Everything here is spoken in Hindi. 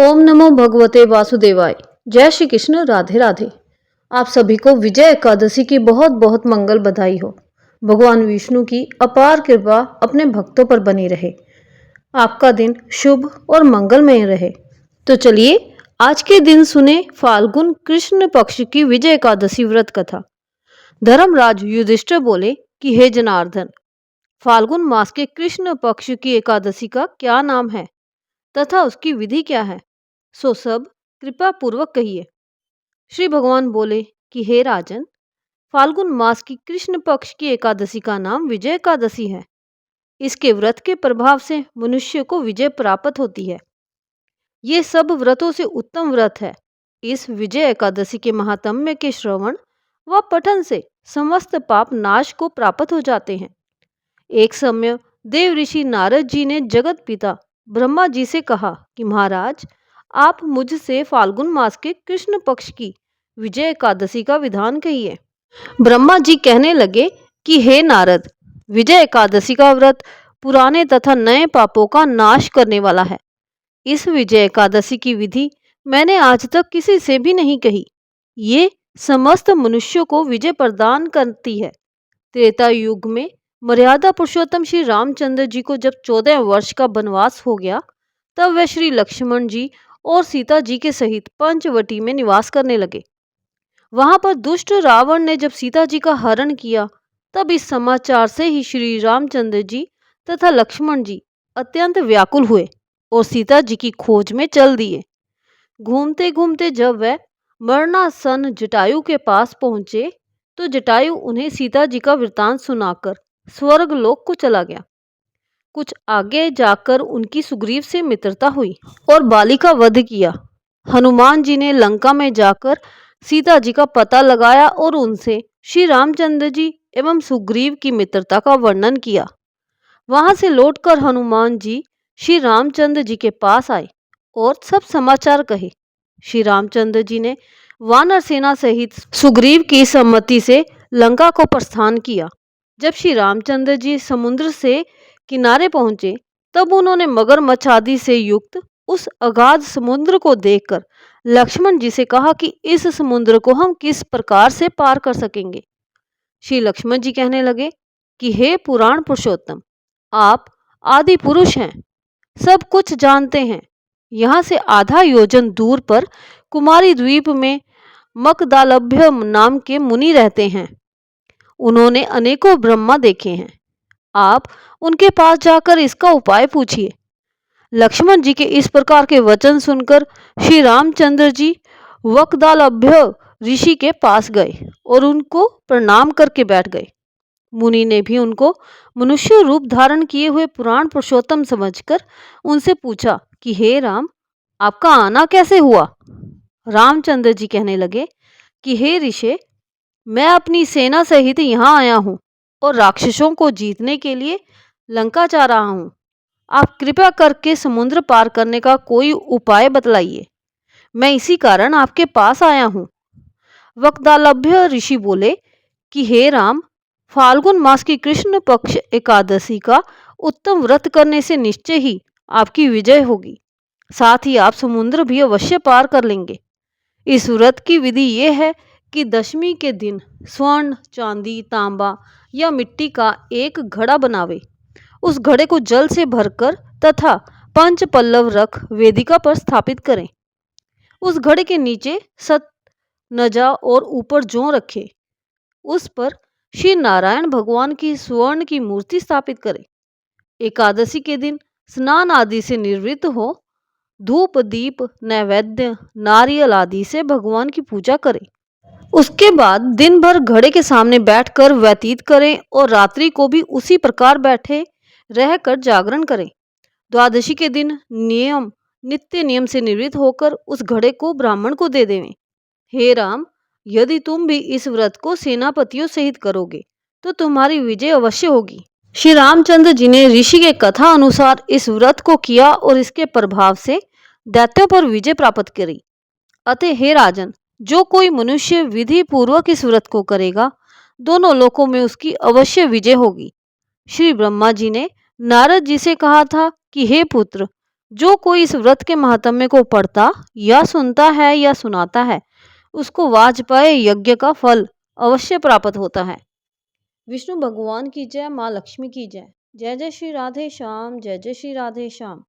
ओम नमो भगवते वासुदेवाय। जय श्री कृष्ण। राधे राधे। आप सभी को विजय एकादशी की बहुत बहुत मंगल बधाई हो। भगवान विष्णु की अपार कृपा अपने भक्तों पर बनी रहे। आपका दिन शुभ और मंगलमय रहे। तो चलिए आज के दिन सुने फाल्गुन कृष्ण पक्ष की विजय एकादशी व्रत कथा। धर्मराज युधिष्ठिर बोले कि हे जनार्दन, फाल्गुन मास के कृष्ण पक्ष की एकादशी का क्या नाम है तथा उसकी विधि क्या है, सो सब कृपा पूर्वक कहिए। श्री भगवान बोले कि हे राजन, फाल्गुन मास की कृष्ण पक्ष की एकादशी का नाम विजय एकादशी है। इसके व्रत के प्रभाव से मनुष्य को विजय प्राप्त होती है। ये सब व्रतों से उत्तम व्रत है। इस विजय एकादशी के महात्म्य के श्रवण व पठन से समस्त पाप नाश को प्राप्त हो जाते हैं। एक समय देव ऋषि नारद जी ने जगत पिता ब्रह्मा जी से कहा कि महाराज, आप मुझसे फाल्गुन मास के कृष्ण पक्ष की विजय एकादशी का विधान कहिए। ब्रह्मा जी कहने लगे कि हे नारद, विजय एकादशी का व्रत पुराने तथा नए पापों का नाश करने वाला है। इस विजय एकादशी की विधि मैंने आज तक किसी से भी नहीं कही। ये समस्त मनुष्यों को विजय प्रदान करती है। त्रेता युग में मर्यादा पुरुषोत्तम श्री रामचंद्र जी को जब 14 वर्ष का वनवास हो गया, तब वे श्री लक्ष्मण जी और सीता जी के सहित पंचवटी में निवास करने लगे। वहां पर दुष्ट रावण ने जब सीता जी का हरण किया, तब इस समाचार से ही श्री रामचंद्र जी तथा लक्ष्मण जी अत्यंत व्याकुल हुए और सीता जी की खोज में चल दिए। घूमते घूमते जब वह मरणासन जटायु के पास पहुंचे, तो जटायु उन्हें सीता जी का वृतांत सुनाकर स्वर्ग लोक को चला गया। कुछ आगे जाकर उनकी सुग्रीव से मित्रता हुई और बाली का वध किया। हनुमान जी ने लंका में जाकर सीता जी का पता लगाया और उनसे श्री रामचंद्र जी एवं सुग्रीव की मित्रता का वर्णन किया। वहां से लौटकर हनुमान जी श्री रामचंद्र जी के पास आए और सब समाचार कहे। श्री रामचंद्र जी ने वानर सेना सहित सुग्रीव की सम्मति से लंका को प्रस्थान किया। जब श्री रामचंद्र जी समुद्र से किनारे पहुंचे, तब उन्होंने मगरमच्छ आदि से युक्त उस अगाध समुद्र को देखकर लक्ष्मण जी से कहा कि इस समुद्र को हम किस प्रकार से पार कर सकेंगे। श्री लक्ष्मण जी कहने लगे कि हे पुराण पुरुषोत्तम, आप आदि पुरुष हैं, सब कुछ जानते हैं। यहाँ से आधा योजन दूर पर कुमारी द्वीप में मकदालभ्य नाम के मुनि रहते हैं। उन्होंने अनेकों ब्रह्मा देखे हैं। आप उनके पास जाकर इसका उपाय पूछिए। लक्ष्मण जी के इस प्रकार के वचन सुनकर श्री रामचंद्र जी वकदालभ्य ऋषि के पास गए और उनको प्रणाम करके बैठ गए। मुनि ने भी उनको मनुष्य रूप धारण किए हुए पुराण पुरुषोत्तम समझकर उनसे पूछा कि हे राम, आपका आना कैसे हुआ। रामचंद्र जी कहने लगे कि हे ऋषि, मैं अपनी सेना सहित यहाँ आया हूँ और राक्षसों को जीतने के लिए लंका जा रहा हूँ। आप कृपया करके समुद्र पार करने का कोई उपाय बतलाइए। मैं इसी कारण आपके पास आया हूँ। वकदालभ्य ऋषि बोले कि हे राम, फाल्गुन मास की कृष्ण पक्ष एकादशी का उत्तम व्रत करने से निश्चय ही आपकी विजय होगी। साथ ही आप समुद्र भी अवश्य पार कर लेंगे। इस व्रत की विधि ये है कि दशमी के दिन स्वर्ण, चांदी, तांबा या मिट्टी का एक घड़ा बनावे। उस घड़े को जल से भरकर तथा पंच पल्लव रख वेदिका पर स्थापित करें। उस घड़े के नीचे सत नजा और ऊपर जौ रखे। उस पर श्री नारायण भगवान की स्वर्ण की मूर्ति स्थापित करें। एकादशी के दिन स्नान आदि से निवृत्त हो धूप, दीप, नैवेद्य, नारियल आदि से भगवान की पूजा करें। उसके बाद दिन भर घड़े के सामने बैठकर व्यतीत करें और रात्रि को भी उसी प्रकार बैठे रहकर जागरण करें। द्वादशी के दिन नित्य नियम से निवृत्त होकर उस घड़े को ब्राह्मण को दे देवें। हे राम, यदि तुम भी इस व्रत को सेनापतियों सहित करोगे तो तुम्हारी विजय अवश्य होगी। श्री रामचंद्र जी ने ऋषि के कथा अनुसार इस व्रत को किया और इसके प्रभाव से दैत्यों पर विजय प्राप्त करी। अतः हे राजन, जो कोई मनुष्य विधि पूर्वक इस व्रत को करेगा, दोनों लोकों में उसकी अवश्य विजय होगी। श्री ब्रह्मा जी ने नारद जी से कहा था कि हे पुत्र, जो कोई इस व्रत के महात्म्य को पढ़ता या सुनता है या सुनाता है, उसको वाजपेय यज्ञ का फल अवश्य प्राप्त होता है। विष्णु भगवान की जय, माँ लक्ष्मी की जय। जय जय श्री राधे श्याम, जय जय श्री राधे श्याम।